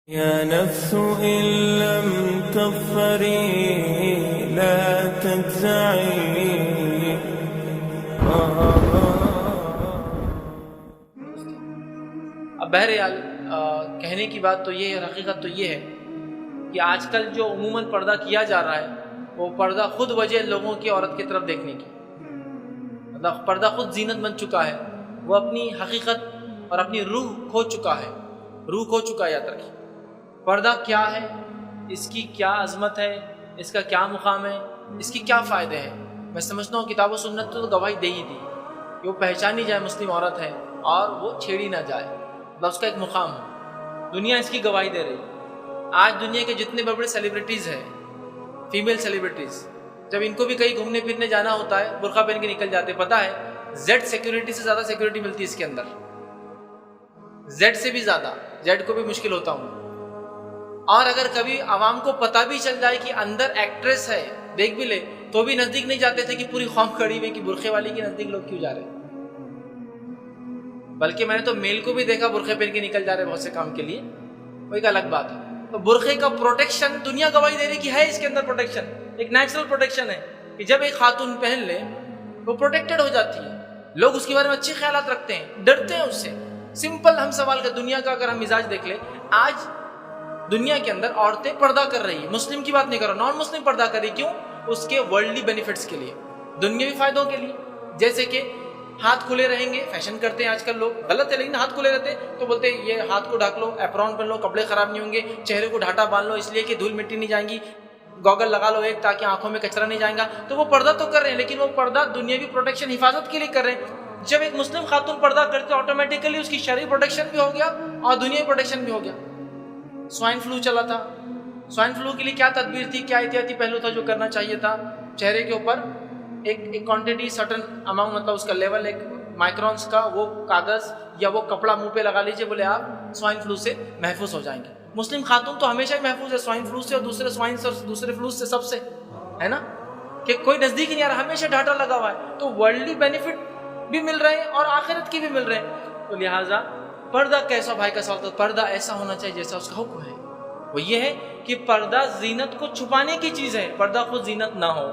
يا نفس إن لم تظفري لا تجزعي. اب بہرحال کہنے کی بات تو یہ ہے، حقیقت تو یہ ہے کہ آج کل جو عموماً پردہ کیا جا رہا ہے وہ پردہ خود وجہ لوگوں کی عورت کی طرف دیکھنے کی، مطلب پردہ خود زینت بن چکا ہے، وہ اپنی حقیقت اور اپنی روح کھو چکا ہے، یاد رکھیے۔ پردہ کیا ہے، اس کی کیا عظمت ہے، اس کا کیا مقام ہے، اس کی کیا فائدے ہیں؟ میں سمجھتا ہوں کتاب و سنت تو گواہی دے ہی دی کہ وہ پہچانی جائے مسلم عورت ہے اور وہ چھیڑی نہ جائے، بس اس کا ایک مقام ہے۔ دنیا اس کی گواہی دے رہی۔ آج دنیا کے جتنے بڑے بڑے سیلیبریٹیز ہیں، فیمیل سیلیبریٹیز، جب ان کو بھی کہیں گھومنے پھرنے جانا ہوتا ہے برقع پہن کے نکل جاتے، پتہ ہے زیڈ سیکیورٹی سے زیادہ سیکیورٹی ملتی ہے اس کے اندر، زیڈ سے بھی زیادہ، زیڈ کو بھی مشکل ہوتا ہوں۔ اور اگر کبھی عوام کو پتہ بھی چل جائے کہ اندر ایکٹریس ہے، دیکھ بھی لے، تو بھی نزدیک نہیں جاتے تھے کہ پوری قوم کھڑی ہوئی کہ برقعے والی کے نزدیک لوگ کیوں جا رہے ہیں۔ بلکہ میں نے تو میل کو بھی دیکھا برقعے پہن کے نکل جا رہے بہت سے کام کے لیے، وہ ایک الگ بات ہے۔ تو برقعے کا پروٹیکشن دنیا گواہی دے رہی کہ ہے اس کے اندر پروٹیکشن، ایک نیچرل پروٹیکشن ہے کہ جب ایک خاتون پہن لے وہ پروٹیکٹڈ ہو جاتی ہے، لوگ اس کے بارے میں اچھے خیالات رکھتے ہیں، ڈرتے ہیں اس سے۔ سمپل ہم سوال کا دنیا کا اگر ہم مزاج دیکھ لیں، آج دنیا کے اندر عورتیں پردہ کر رہی ہیں، مسلم کی بات نہیں کر رہا، نان مسلم پردہ کر رہی، کیوں؟ اس کے ورلڈلی بینیفٹس کے لیے، دنیاوی فائدوں کے لیے، جیسے کہ ہاتھ کھلے رہیں گے، فیشن کرتے ہیں آج کل لوگ، غلط ہے لیکن ہاتھ کھلے رہتے ہیں تو بولتے ہیں یہ ہاتھ کو ڈھک لو، اپرون پہن لو، کپڑے خراب نہیں ہوں گے، چہرے کو ڈھاٹا باندھ لو اس لیے کہ دھول مٹی نہیں جائیں گی، گوگل لگا لو ایک تاکہ آنکھوں میں کچرا نہیں جائے گا، تو وہ پردہ تو کر رہے ہیں لیکن وہ پردہ دنیاوی پروٹیکشن حفاظت کے لیے کر رہے ہیں۔ جب ایک مسلم خاتون پردہ کرتے تو آٹومیٹیکلی اس کی شرعی پروٹیکشن بھی ہو گیا اور دنیاوی پروٹیکشن بھی ہو گیا۔ سوائن فلو چلا تھا، سوائن فلو کے لیے کیا تدبیر تھی، کیا احتیاطی پہلو تھا جو کرنا چاہیے تھا؟ چہرے کے اوپر ایک کوانٹٹی سرٹن اماؤنٹ، مطلب اس کا لیول ایک مائکرونز کا وہ کاغذ یا وہ کپڑا منہ پہ لگا لیجئے، بولے آپ سوائن فلو سے محفوظ ہو جائیں گے۔ مسلم خاتون تو ہمیشہ ہی محفوظ ہے سوائن فلو سے اور دوسرے سوائن سے اور دوسرے فلو سے، سب سے، ہے نا، کہ کوئی نزدیک نہیں آ رہا، ہمیشہ ڈھاٹا لگا ہوا ہے، تو ورلڈلی بینیفٹ بھی مل رہے ہیں اور آخرت کی بھی مل رہے ہیں۔ تو لہٰذا پردہ کیسا، بھائی کا سوال، تو پردہ ایسا ہونا چاہیے جیسا اس کا حکم ہے، وہ یہ ہے کہ پردہ زینت کو چھپانے کی چیز ہے، پردہ خود زینت نہ ہو،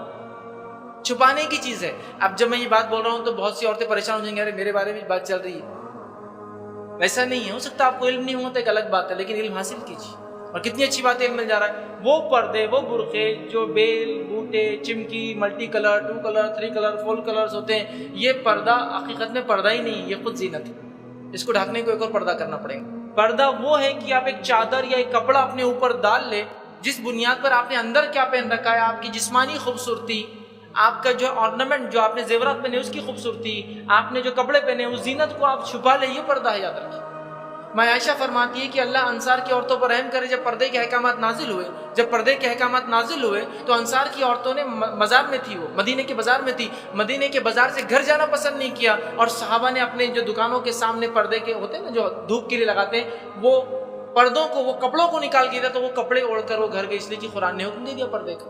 چھپانے کی چیز ہے۔ اب جب میں یہ بات بول رہا ہوں تو بہت سی عورتیں پریشان ہو جائیں گے، ارے میرے بارے میں بات چل رہی ہے، ویسا نہیں ہے، ہو سکتا آپ کو علم نہیں ہوتا، ایک الگ بات ہے، لیکن علم حاصل کیجیے، اور کتنی اچھی بات علم مل جا رہا ہے۔ وہ پردے، وہ برقعے جو بیل، بوٹے، چمکی، multi colour, 2 colour, 3 colour, 4 colours ہوتے ہیں، یہ پردہ حقیقت میں پردہ ہی نہیں، یہ خود زینت ہے، اس کو ڈھکنے کو ایک اور پردہ کرنا پڑے گا۔ پردہ وہ ہے کہ آپ ایک چادر یا ایک کپڑا اپنے اوپر ڈال لے، جس بنیاد پر آپ نے اندر کیا پہن رکھا ہے، آپ کی جسمانی خوبصورتی، آپ کا جو آرنامنٹ، جو آپ نے زیورات پہنے اس کی خوبصورتی، آپ نے جو کپڑے پہنے اس زینت کو آپ چھپا لے، یہ پردہ ہے، یاد رکھیے۔ ماں عائشہ فرماتی ہے کہ اللہ انصار کی عورتوں پر رحم کرے، جب پردے کے احکامات نازل ہوئے، تو انصار کی عورتوں نے مزار میں تھی، وہ مدینے کے بازار میں تھی، مدینے کے بازار سے گھر جانا پسند نہیں کیا، اور صحابہ نے اپنے جو دکانوں کے سامنے پردے کے ہوتے ہیں نا جو دھوپ کے لیے لگاتے ہیں، وہ پردوں کو، وہ کپڑوں کو نکال کے دیا، تو وہ کپڑے اوڑھ کر وہ گھر گئے، اس لیے کہ قرآن نے حکم دے دیا پردے کا۔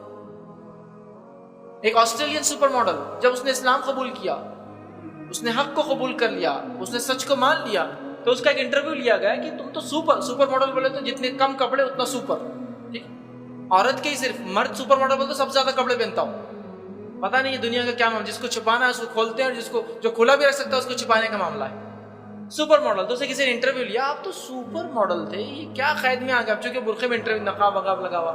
ایک آسٹریلین سپر ماڈل جب اس نے اسلام قبول کیا، اس نے حق کو قبول کر لیا، اس نے سچ کو مان لیا، تو اس کا ایک انٹرویو لیا گیا کہ تم تو سپر ماڈل بولے تو جتنے کم کپڑے اتنا سپر، ٹھیک، عورت کے ہی صرف، مرد سپر ماڈل بولے تو سب سے زیادہ کپڑے پہنتا ہوں، پتہ نہیں یہ دنیا کا کیا معاملہ، جس کو چھپانا ہے اس کو کھولتے ہیں، اور جس کو جو کھلا بھی رکھ سکتا ہے اس کو چھپانے کا معاملہ ہے۔ سپر ماڈل، تو اسے کسی نے انٹرویو لیا، آپ تو سپر ماڈل تھے، یہ کیا قید میں آ گئے آپ؟ چونکہ برقعے میں انٹرویو، نقاب وقاب لگا ہوا،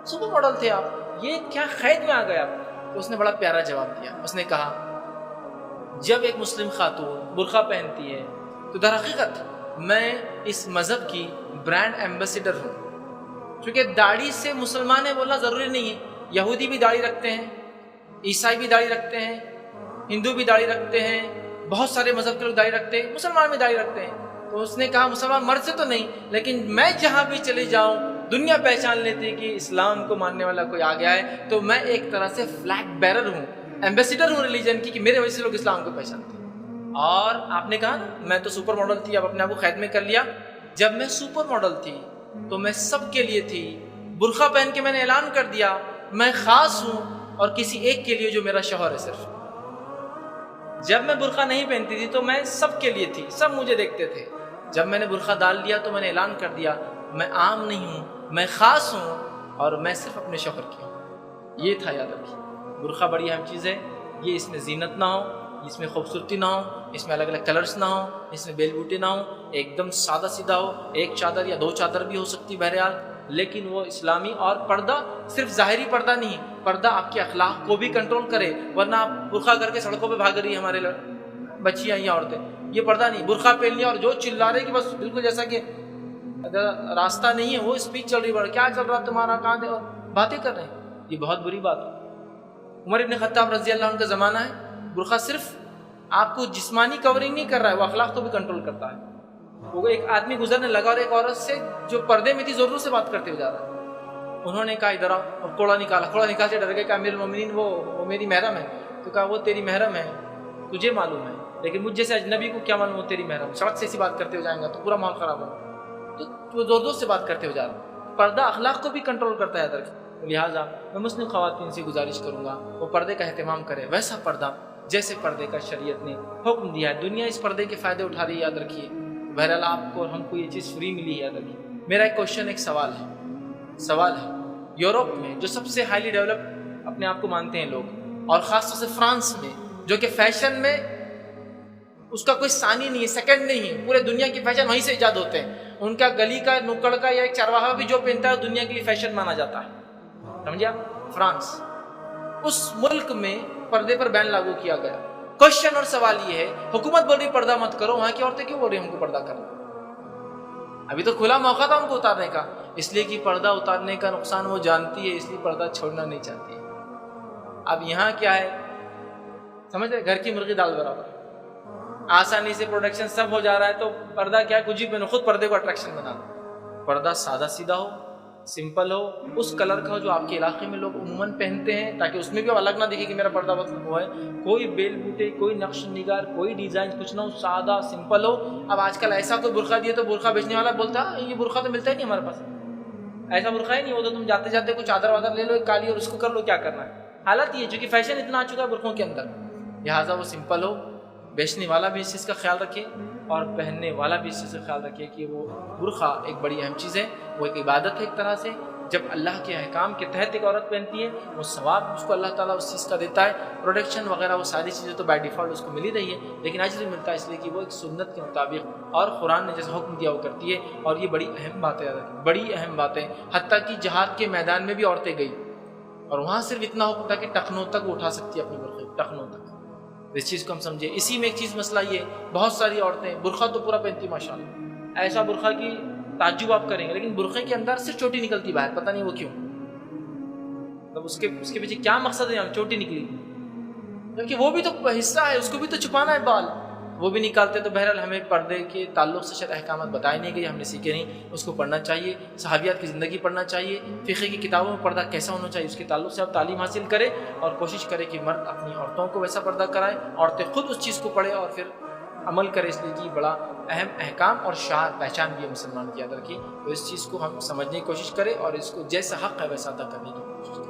سپر ماڈل تھے آپ، یہ کیا قید میں آ گئے آپ؟ تو اس نے بڑا پیارا جواب دیا، اس نے کہا جب ایک مسلم خاتون برقع پہنتی ہے تو در حقیقت میں اس مذہب کی برانڈ ایمبیسیڈر ہوں، چونکہ داڑھی سے مسلمان ہے بولنا ضروری نہیں ہے، یہودی بھی داڑھی رکھتے ہیں، عیسائی بھی داڑھی رکھتے ہیں، ہندو بھی داڑھی رکھتے ہیں، بہت سارے مذہب کے لوگ داڑھی رکھتے ہیں، مسلمان بھی داڑھی رکھتے ہیں۔ تو اس نے کہا مسلمان مرد سے تو نہیں، لیکن میں جہاں بھی چلے جاؤں دنیا پہچان لیتی کہ اسلام کو ماننے والا کوئی آ گیا ہے، تو میں ایک طرح سے فلیگ بیرر ہوں، ایمبیسیڈر ہوں ریلیجن کی، کہ میرے وجہ سے لوگ اسلام کو پہچانتے ہیں۔ اور آپ نے کہا نا میں تو سپر ماڈل تھی، اب اپنے آپ کو قید میں کر لیا، جب میں سپر ماڈل تھی تو میں سب کے لیے تھی، برقع پہن کے میں نے اعلان کر دیا میں خاص ہوں اور کسی ایک کے لیے جو میرا شوہر ہے صرف۔ جب میں برقع نہیں پہنتی تھی تو میں سب کے لیے تھی، سب مجھے دیکھتے تھے، جب میں نے برقع ڈال لیا تو میں نے اعلان کر دیا میں عام نہیں ہوں، میں خاص ہوں اور میں صرف اپنے شوہر کی ہوں. یہ تھا، یاد رکھیے. برقع بڑی اہم چیز ہے. یہ اس میں زینت نہ ہو، اس میں خوبصورتی نہ ہو، اس میں الگ الگ کلرز نہ ہو، اس میں بیل بوٹے نہ ہو، ایک دم سادہ سیدھا ہو. ایک چادر یا دو چادر بھی ہو سکتی بہرحال، لیکن وہ اسلامی. اور پردہ صرف ظاہری پردہ نہیں، پردہ آپ کے اخلاق کو بھی کنٹرول کرے. ورنہ آپ برقع کر کے سڑکوں پہ بھاگ رہی ہیں ہمارے بچیاں یا عورتیں، یہ پردہ نہیں. برقع پہن لیا اور جو چلا رہے کہ بس بالکل جیسا کہ راستہ نہیں ہے، وہ اسپیچ چل رہی ہے، کیا چل رہا تمہارا، کہاں دے، اور باتیں کر رہے ہیں. یہ بہت بری بات ہے. عمر ابن خطاب رضی اللہ عنہ کا زمانہ ہے. برقع صرف آپ کو جسمانی کورنگ نہیں کر رہا ہے، وہ اخلاق کو بھی کنٹرول کرتا ہے. وہ ایک آدمی گزرنے لگا اور ایک عورت سے جو پردے میں تھی ضرور سے بات کرتے ہوئے جا رہا ہے. انہوں نے کہا ادھر آؤ، اور کوڑا نکال کے ڈر گئے کہ امیر المومنین وہ میری محرم ہے. تو کہا وہ تیری محرم ہے، تجھے معلوم ہے، لیکن مجھ جیسے اجنبی کو کیا معلوم وہ تیری محرم. سڑک سے ایسی بات کرتے ہو جائیں گا تو پورا ماحول خراب ہوگا. تو وہ زور سے بات کرتے ہو جا رہا ہے. پردہ اخلاق کو بھی کنٹرول کرتا ہے. لہٰذا میں مسلم خواتین سے گزارش کروں گا وہ پردے کا اہتمام کرے، ویسا پردہ جیسے پردے کا شریعت نے حکم دیا ہے. دنیا اس پردے کے فائدے اٹھا رہی ہے، یاد رکھیے. بہرحال آپ کو اور ہم کو یہ چیز فری ملی ہے، یاد رکھیے. میرا ایک کوشچن، ایک سوال ہے. یورپ میں جو سب سے ہائیلی ڈیولپ اپنے آپ کو مانتے ہیں لوگ، اور خاص طور سے فرانس میں، جو کہ فیشن میں اس کا کوئی ثانی نہیں ہے، سیکنڈ نہیں ہے، پورے دنیا کے فیشن وہیں سے ایجاد ہوتے ہیں. ان کا گلی کا نکڑ کا یا ایک چرواہا بھی جو پہنتا ہے دنیا کے لیے فیشن مانا جاتا ہے. سمجھا؟ فرانس. اس ملک میں پردے پر بین لاگو کیا گیا. کوشچن اور سوال یہ ہے، حکومت بول رہی پردہ مت کرو، وہاں کی عورتیں کیوں بول رہی ہم کو پردہ کرنا؟ ابھی تو کھلا موقع تھا ان کو اتارنے کا، اس لیے کہ پردہ اتارنے کا نقصان وہ جانتی ہے، اس لیے پردہ چھوڑنا نہیں چاہتی ہے. اب یہاں کیا ہے، سمجھ رہے؟ گھر کی مرغی دال برابر. آسانی سے پروڈکشن سب ہو جا رہا ہے تو پردہ کیا، کچھ ہی پہنو، خود پردے کو اٹریکشن بنا دو. پردہ سادہ سیدھا ہو، سمپل ہو، اس کلر کا ہو جو آپ کے علاقے میں لوگ عموماً پہنتے ہیں، تاکہ اس میں بھی الگ نہ دکھے کہ میرا پردہ بس ہوا ہے. کوئی بیل بوٹے، کوئی نقش نگار، کوئی ڈیزائن کچھ نہ ہو، سادہ سمپل ہو. اب آج کل ایسا کوئی برقع دیے تو برقع بیچنے والا بولتا ہے یہ برقع تو ملتا ہی نہیں ہمارے پاس، ایسا برقع ہی نہیں. وہ تو تم جاتے جاتے کچھ چادر وادر لے لو ایک کالی اور اس کو کر لو، کیا کرنا ہے. حالت یہ چونکہ فیشن اتنا آ چکا ہے برقعوں کے اندر، لہٰذا وہ سمپل ہو. بیچنے والا بھی اس چیز کا خیال رکھے اور پہننے والا بھی اس چیز کا خیال رکھے کہ وہ برقع ایک بڑی اہم چیز ہے، وہ ایک عبادت ہے ایک طرح سے. جب اللہ کے احکام کے تحت ایک عورت پہنتی ہے وہ ثواب اس کو اللہ تعالیٰ اس چیز کا دیتا ہے. پروڈکشن وغیرہ وہ ساری چیزیں تو بائی ڈیفالٹ اس کو مل ہی رہی ہے، لیکن اجر ملتا ہے اس لیے کہ وہ ایک سنت کے مطابق اور قرآن نے جیسا حکم دیا وہ کرتی ہے. اور یہ بڑی اہم بات ہے، بڑی اہم بات ہے. حتیٰ کہ جہاد کے میدان میں بھی عورتیں گئی اور وہاں صرف اتنا حکم تھا کہ ٹخنوں تک وہ اٹھا سکتی ہے اپنی برقعے، ٹخنوں تک. اس چیز کو ہم سمجھے. اسی میں ایک چیز مسئلہ یہ، بہت ساری عورتیں برقع تو پورا پہنتی ماشاء اللہ، ایسا برقع کی تعجب آپ کریں گے، لیکن برقعے کے اندر صرف چوٹی نکلتی باہر، پتہ نہیں وہ کیوں. مطلب اس کے پیچھے کیا مقصد ہے یہاں چوٹی نکلی؟ کیونکہ وہ بھی تو حصہ ہے، اس کو بھی تو چھپانا ہے بال، وہ بھی نکالتے. تو بہرحال ہمیں پردے کے تعلق سے شاید احکامات بتائے نہیں گئے، ہم نے سیکھے نہیں. اس کو پڑھنا چاہیے، صحابیات کی زندگی پڑھنا چاہیے، فقہ کی کتابوں میں پردہ کیسا ہونا چاہیے اس کے تعلق سے آپ تعلیم حاصل کریں اور کوشش کریں کہ مرد اپنی عورتوں کو ویسا پردہ کرائے، عورتیں خود اس چیز کو پڑھیں اور پھر عمل کرے. اس لیے کہ بڑا اہم احکام اور شعار پہچان بھی ہے مسلمان کی، یاد رکھیے. تو اس چیز کو ہم سمجھنے کی کوشش کریں اور اس کو جیسا حق ہے ویسا ادا کرنے کی کوشش کریں.